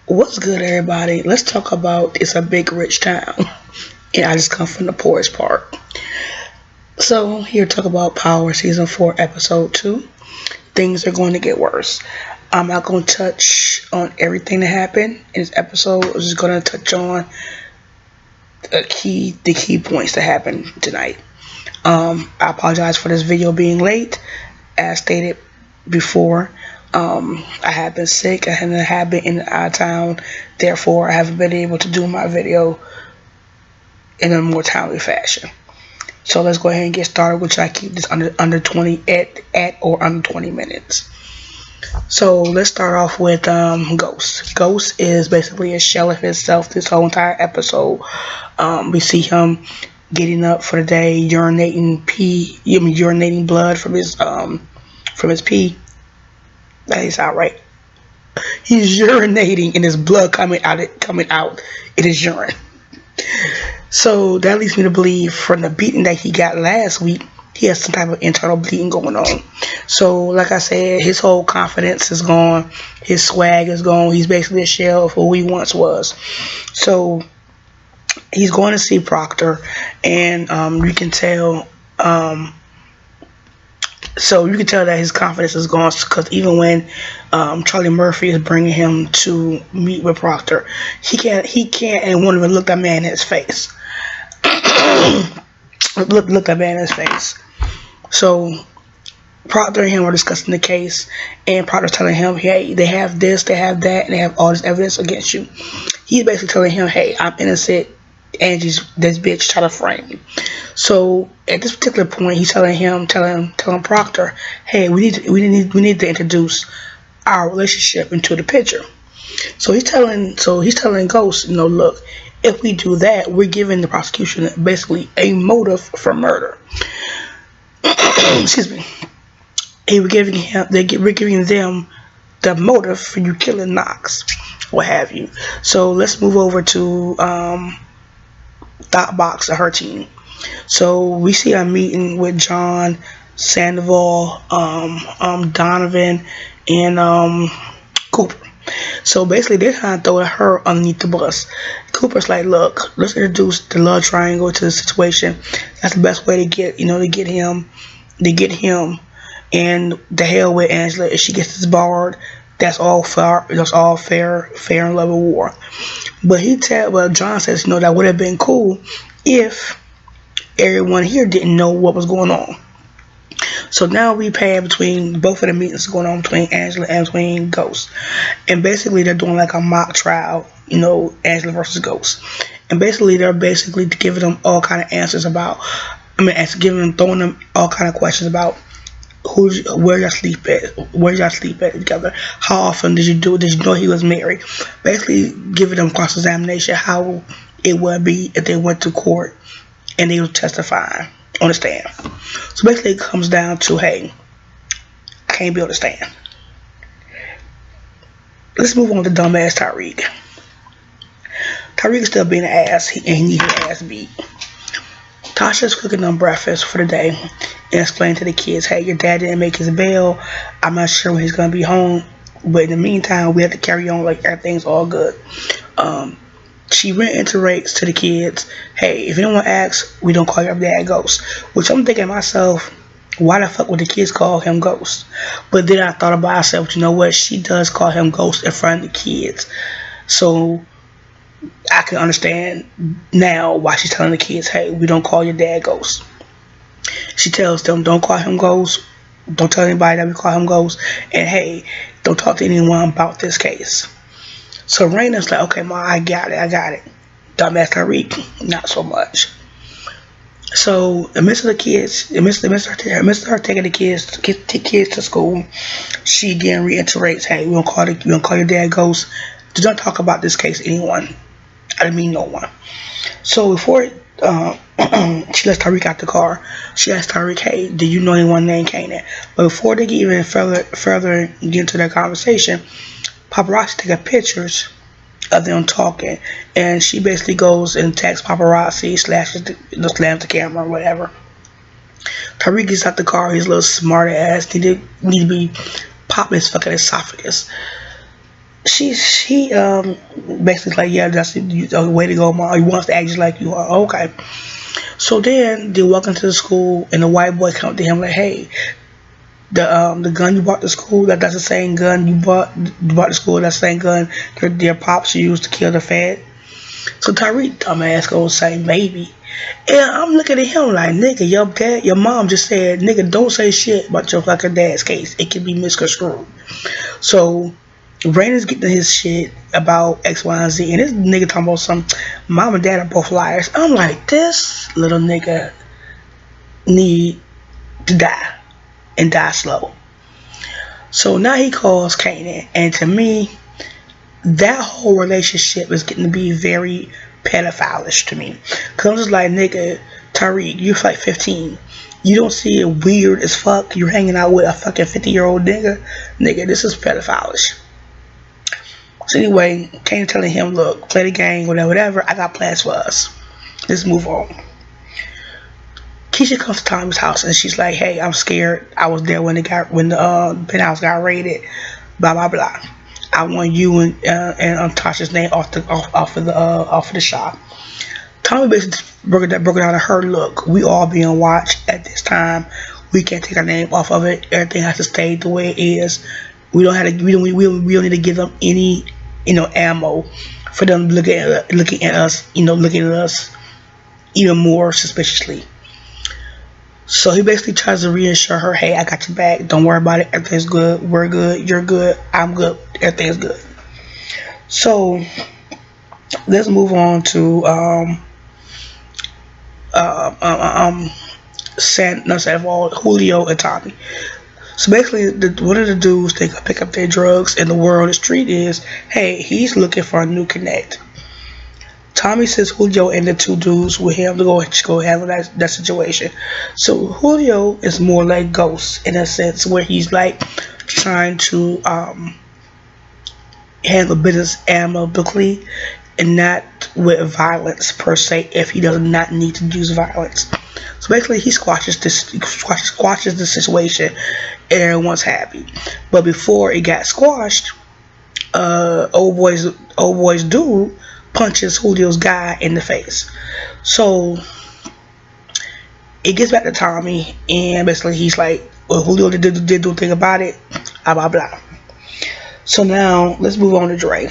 What's good, everybody? Let's talk about it's a big rich town, and I just come from the poorest part. So here to talk about Power Season 4, Episode 2. Things are going to get worse. I'm not going to touch on everything that happened in this episode. I'm just going to touch on the key points that happened tonight. I apologize for this video being late. As stated before, I have been sick. I have been in out of town. Therefore, I haven't been able to do my video in a more timely fashion. So let's go ahead and get started. We'll try to keep this under 20 at or under 20 minutes. So let's start off with Ghost. Ghost is basically a shell of himself this whole entire episode. We see him getting up for the day, urinating blood from his pee. That is outright. He's urinating and his blood coming out. It is urine. So that leads me to believe from the beating that he got last week, he has some type of internal bleeding going on. So like I said, his whole confidence is gone. His swag is gone. He's basically a shell of who he once was. So he's going to see Proctor, and you can tell. So you can tell that his confidence is gone, because even when Charlie Murphy is bringing him to meet with Proctor, he can't and won't even look that man in his face. look that man in his face. So Proctor and him are discussing the case, and Proctor's telling him, hey, they have this, they have that, and they have all this evidence against you. He's basically telling him, hey, I'm innocent. Angie's this bitch trying to frame me. So at this particular point, he's telling Proctor, hey, we need to introduce our relationship into the picture. So he's telling Ghost, look, if we do that, we're giving the prosecution basically a motive for murder. Excuse me. We're giving them the motive for you killing Knox, what have you. So let's move over to Dot Box and her team. So we see a meeting with John, Sandoval, Donovan, and Cooper. So basically, they're trying to throw her underneath the bus. Cooper's like, look, let's introduce the love triangle to the situation. That's the best way to get him. And the hell with Angela. If she gets disbarred, that's all fair. That's all fair and level war. But John says, that would have been cool if everyone here didn't know what was going on. So now we pay between both of the meetings going on between Angela and between Ghost. And basically they're doing like a mock trial, Angela versus Ghost. And basically they're giving them all kind of answers about, throwing them all kind of questions about where y'all sleep at together, how often did you know he was married, basically giving them cross-examination how it would be if they went to court and they were testifying on the stand. So basically it comes down to, hey, I can't be on the stand. Let's move on to dumbass Tariq. Tariq is still being an ass, and he needs his ass beat. Tasha's cooking them breakfast for the day and explaining to the kids, hey, your dad didn't make his bail. I'm not sure when he's going to be home. But in the meantime, we have to carry on like everything's all good. She reiterates to the kids, hey, if anyone asks, we don't call your dad Ghost. Which I'm thinking to myself, why the fuck would the kids call him Ghost? But then I thought about myself, you know what? She does call him Ghost in front of the kids. So I can understand now why she's telling the kids, hey, we don't call your dad Ghost. She tells them, don't call him Ghost. Don't tell anybody that we call him Ghost. And hey, don't talk to anyone about this case. So Raina's like, okay, Ma, I got it. Dumbass Tariq, not so much. So amidst her taking the kids to school, she again reiterates, hey, we don't call your dad Ghost. Do not talk about this case to anyone. I didn't mean no one. So before she lets Tariq out the car, she asks Tariq, hey, do you know anyone named Kanan? But before they get even further get into their conversation, paparazzi take pictures of them talking, and she basically goes and texts paparazzi, slams the camera or whatever. Tariq gets out the car, his little smart ass need to be popping his fucking esophagus. she basically like, yeah, that's the way to go, mom. He wants to act just like you are. Okay. So then they walk into the school, and the white boy come to him like, hey, the gun you bought to school, that's the same gun you bought to school. That's the same gun your pops used to kill the Fed. So Tariq dumbass gonna say maybe. And I'm looking at him like, nigga, your mom just said, nigga, don't say shit about your fucking dad's case. It can be misconstrued. So Rain's getting his shit about X, Y, and Z, and this nigga talking about some mom and dad are both liars. I'm like, this little nigga need to die and die slow. So now he calls Kanan, and to me, that whole relationship is getting to be very pedophilish to me. Cause I'm just like, nigga, Tariq, you're like 15. You don't see it weird as fuck? You're hanging out with a fucking 50-year-old nigga? Nigga, this is pedophilish. So anyway, Kanan telling him, look, play the game, whatever, I got plans for us. Let's move on. Keisha comes to Tommy's house and she's like, hey, I'm scared. I was there when the penthouse got raided, blah blah blah. I want you and Tasha's name off of the shop. Tommy basically broke it down to her. Look, we all being watched at this time. We can't take our name off of it. Everything has to stay the way it is. We don't need to give them any ammo for them looking at us even more suspiciously. So he basically tries to reassure her, hey, I got your back. Don't worry about it. Everything's good. We're good. You're good. I'm good. Everything's good. So let's move on to Julio and Tommy. So basically, one of the dudes they go pick up their drugs, and the word on the street is, hey, he's looking for a new connect. Tommy says Julio and the two dudes with him to go handle that situation. So Julio is more like Ghost in a sense, where he's like trying to handle business amicably and not with violence per se, if he does not need to use violence. So basically, he squashes the situation, and everyone's happy. But before it got squashed, old boy's dude punches Julio's guy in the face. So it gets back to Tommy, and basically he's like, well, Julio did do a thing about it, blah blah blah. So now let's move on to Dre.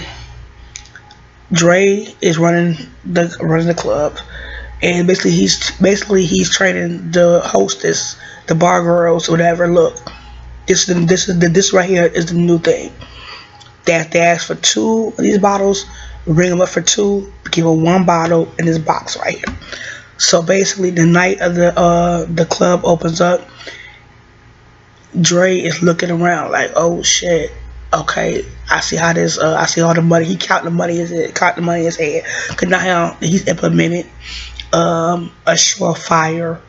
Dre is running the club, and basically he's training the hostess, the bar girls, whatever. Look, this right here is the new thing. They ask for 2 of these bottles. Ring them up for 2, give them 1 bottle in this box right here. So basically, the night of the club opens up, Dre is looking around like, oh shit, okay, I see how this, I see all the money. He counting the money in his head. Cause now he's implemented a surefire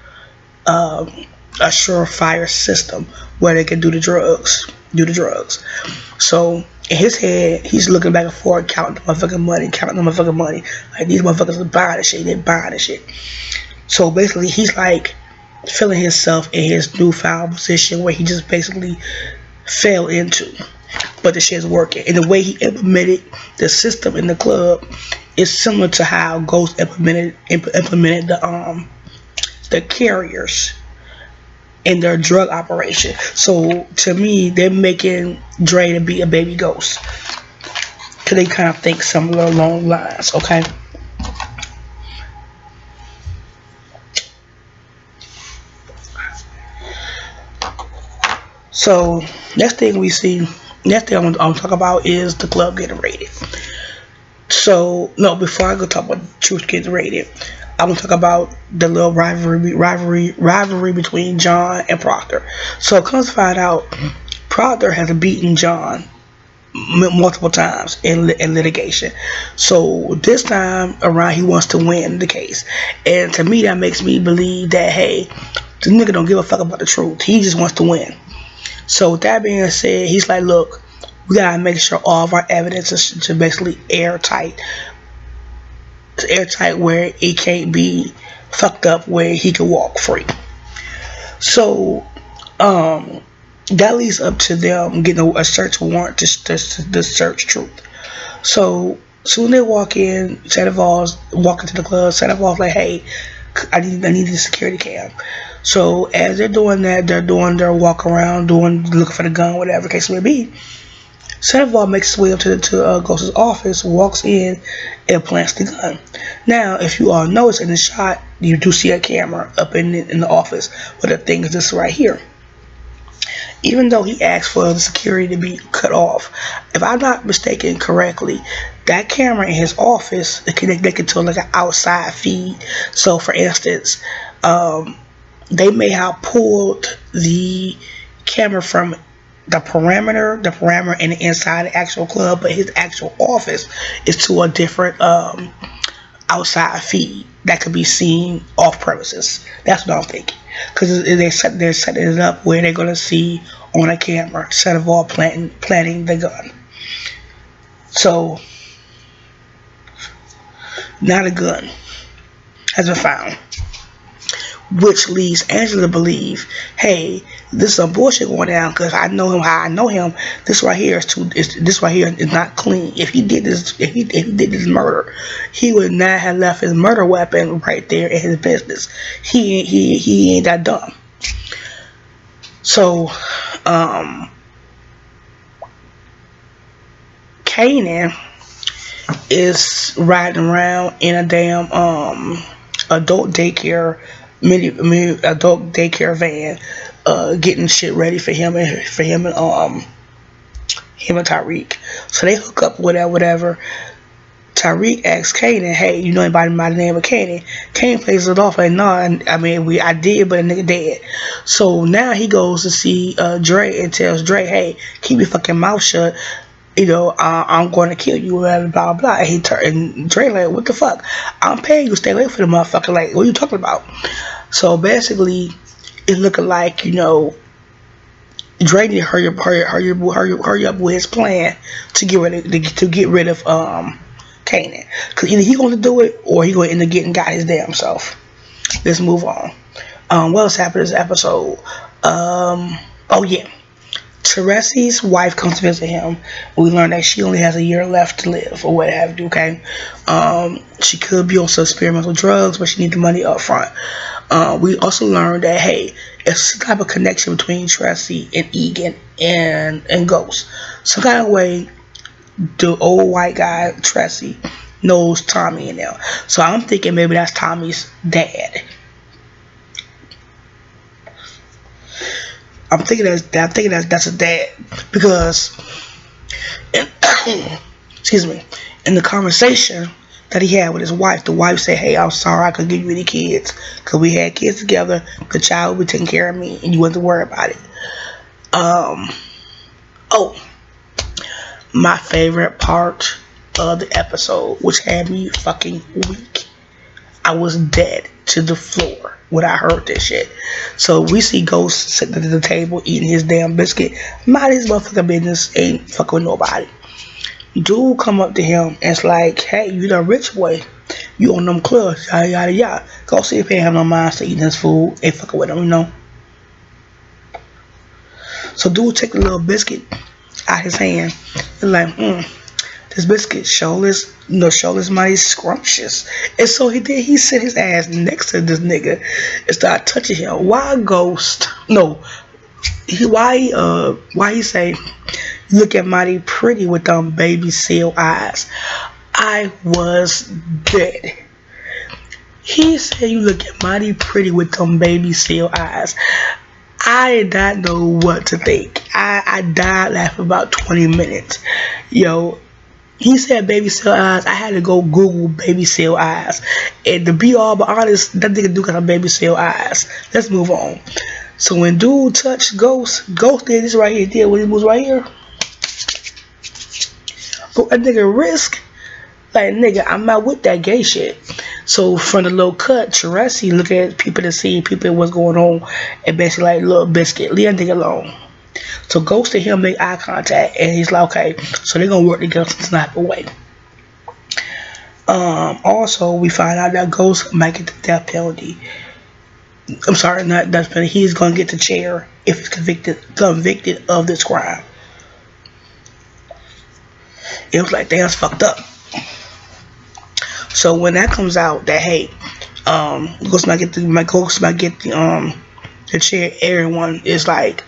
system where they can do the drugs. So in his head, he's looking back and forth, counting the motherfucking money. Like, these motherfuckers are buying this shit, they're buying this shit. So basically, he's like feeling himself in his newfound position where he just basically fell into. But the shit's working. And the way he implemented the system in the club is similar to how Ghost implemented the carriers in their drug operation. So to me, they're making Dre to be a baby Ghost, cause they kind of think similar along lines. Okay. So next thing I'm gonna talk about is the club getting raided. So no, before I go talk about the truth getting raided, I'm gonna talk about the little rivalry between John and Proctor. So come to find out, Proctor has beaten John multiple times in litigation. So this time around, he wants to win the case, and to me, that makes me believe that, hey, the nigga don't give a fuck about the truth. He just wants to win. So with that being said, he's like, look, we gotta make sure all of our evidence is basically airtight. It's airtight where it can't be fucked up, where he can walk free. So that leads up to them getting a search warrant to search Truth. So soon they walk in, Sandoval's walk into the club. Sandoval's like, hey, I need the security cam. So as they're doing that, they're doing their walk around, looking for the gun, whatever the case may be. Sandoval makes his way up to Ghost's office, walks in, and plants the gun. Now, if you all notice in the shot, you do see a camera up in the office, but the thing is this right here. Even though he asked for the security to be cut off, if I'm not mistaken correctly, that camera in his office, they can to like an outside feed. So, for instance, they may have pulled the camera from the parameter and the inside the actual club, but his actual office is to a different outside feed that could be seen off premises. That's what I'm thinking, because they're setting it up where they're gonna see on a camera Sandoval planting the gun. So now the gun has been found, which leads Angela to believe, hey, this is some bullshit going down, because I know him how I know him. This right here is not clean. If he did this murder, he would not have left his murder weapon right there in his business. He ain't that dumb. So Kanan is riding around in a damn adult daycare van, getting shit ready for him and Tariq. So they hook up, whatever. Tariq asks Kanan, hey, you know anybody by the name of Kanan? Kanan plays it off like, nah, I did, but a nigga dead. So now he goes to see Dre and tells Dre, hey, keep your fucking mouth shut. You know, I'm going to kill you, blah, blah, blah. And Dre like, what the fuck? I'm paying you to stay away from the motherfucker. Like, what are you talking about? So basically, it's looking like, you know, Dre need to hurry up with his plan to get rid of Kanan. Because either he going to do it or he going to end up getting got his damn self. Let's move on. What else happened this episode? Oh yeah. Teresa's wife comes to visit him. We learn that she only has a year left to live, or what have you, okay? She could be on some experimental drugs, but she needs the money up front. We also learned that, hey, it's some type of connection between Tracy and Egan and Ghost. Some kind of way, the old white guy, Tracy, knows Tommy and them. So I'm thinking maybe that's Tommy's dad. I'm thinking that's his dad, because excuse me, in the conversation that he had with his wife, the wife said, hey, I'm sorry I couldn't give you any kids, because we had kids together, the child would be taking care of me and you wouldn't have to worry about it. Oh, my favorite part of the episode, which had me fucking weak. I was dead to the floor when I heard this shit. So we see Ghost sitting at the table eating his damn biscuit. Mind his motherfucking business, ain't fucking with nobody. Dude come up to him and it's like, hey, you the rich boy. You on them clubs, yada yada yada. Ghost see if he ain't have no mind to eating his food. Ain't fucking with him, you know. So dude take the little biscuit out his hand and like, this biscuit shoulders mighty scrumptious. And so he set his ass next to this nigga and started touching him. Why Ghost? No. Why he say, you look at mighty pretty with them baby seal eyes. I was dead. He said you look at mighty pretty with them baby seal eyes. I did not know what to think. I died laughing about 20 minutes. Yo, he said baby seal eyes. I had to go Google baby seal eyes. And to be all but honest, that nigga do got a baby seal eyes. Let's move on. So when dude touched Ghost did this right here. Did when he moves right here. But that nigga risk. Like, nigga, I'm not with that gay shit. So from the little cut, Teresi look at people to see people what's going on, and basically like, little biscuit, leave that nigga alone. So Ghost and him make eye contact, and he's like, okay, so they're gonna work together some type of way. Also, we find out that Ghost might get the death penalty. I'm sorry, not death penalty. He's gonna get the chair if he's convicted of this crime. It was like, damn, that's fucked up. So when that comes out, that hey, Ghost might get the chair. Everyone is like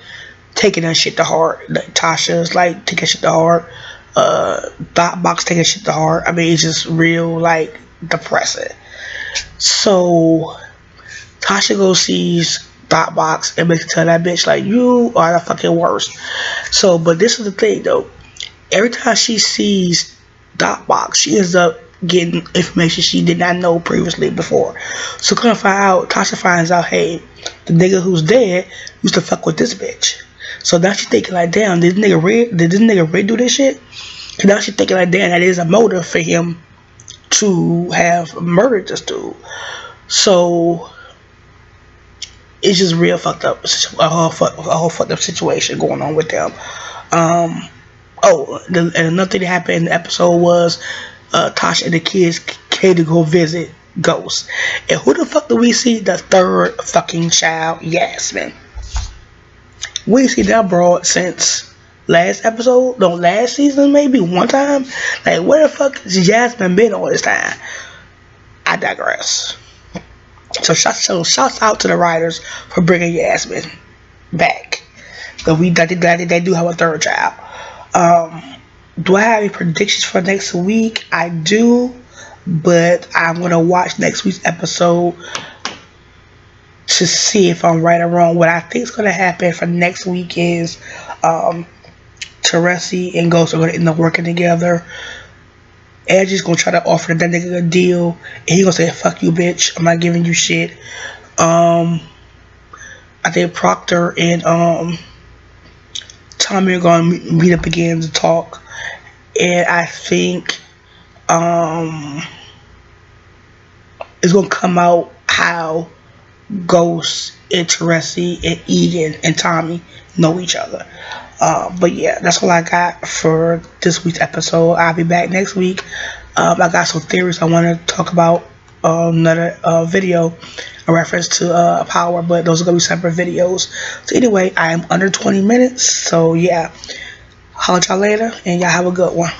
taking that shit to heart. Like, Tasha's like taking shit to heart. Dotbox taking shit to heart. I mean, it's just real like depressing. So Tasha goes sees Dotbox and makes tell that bitch like, you are the fucking worst. So, but this is the thing though. Every time she sees Dotbox, she ends up getting information she did not know previously before. So come find out, Tasha finds out, hey, the nigga who's dead used to fuck with this bitch. So now she's thinking like, damn, did this nigga Red do this shit? And now she's thinking like, damn, that is a motive for him to have murdered this dude. So it's just real fucked up, a whole fucked up situation going on with them. And another thing that happened in the episode was Tasha and the kids came to go visit Ghost. And who the fuck do we see? The third fucking child, Yasmin. We ain't seen that broad since last season, maybe one time. Like, where the fuck has Yasmin been all this time? I digress. So shouts out to the writers for bringing Yasmin back. So they do have a third child. Do I have any predictions for next week? I do, but I'm going to watch next week's episode to see if I'm right or wrong. What I think is going to happen for next week is Teresi and Ghost are going to end up working together. Angie's going to try to offer that nigga a deal, and he's going to say, fuck you, bitch. I'm not giving you shit. I think Proctor and Tommy are going to meet up again to talk. And I think it's going to come out how Ghost and Teresi and Egan and Tommy know each other. But yeah, that's all I got for this week's episode. I'll be back next week. I got some theories I want to talk about. Another video, a reference to Power, but those are going to be separate videos. So anyway, I am under 20 minutes. So yeah, holla at y'all later, and y'all have a good one.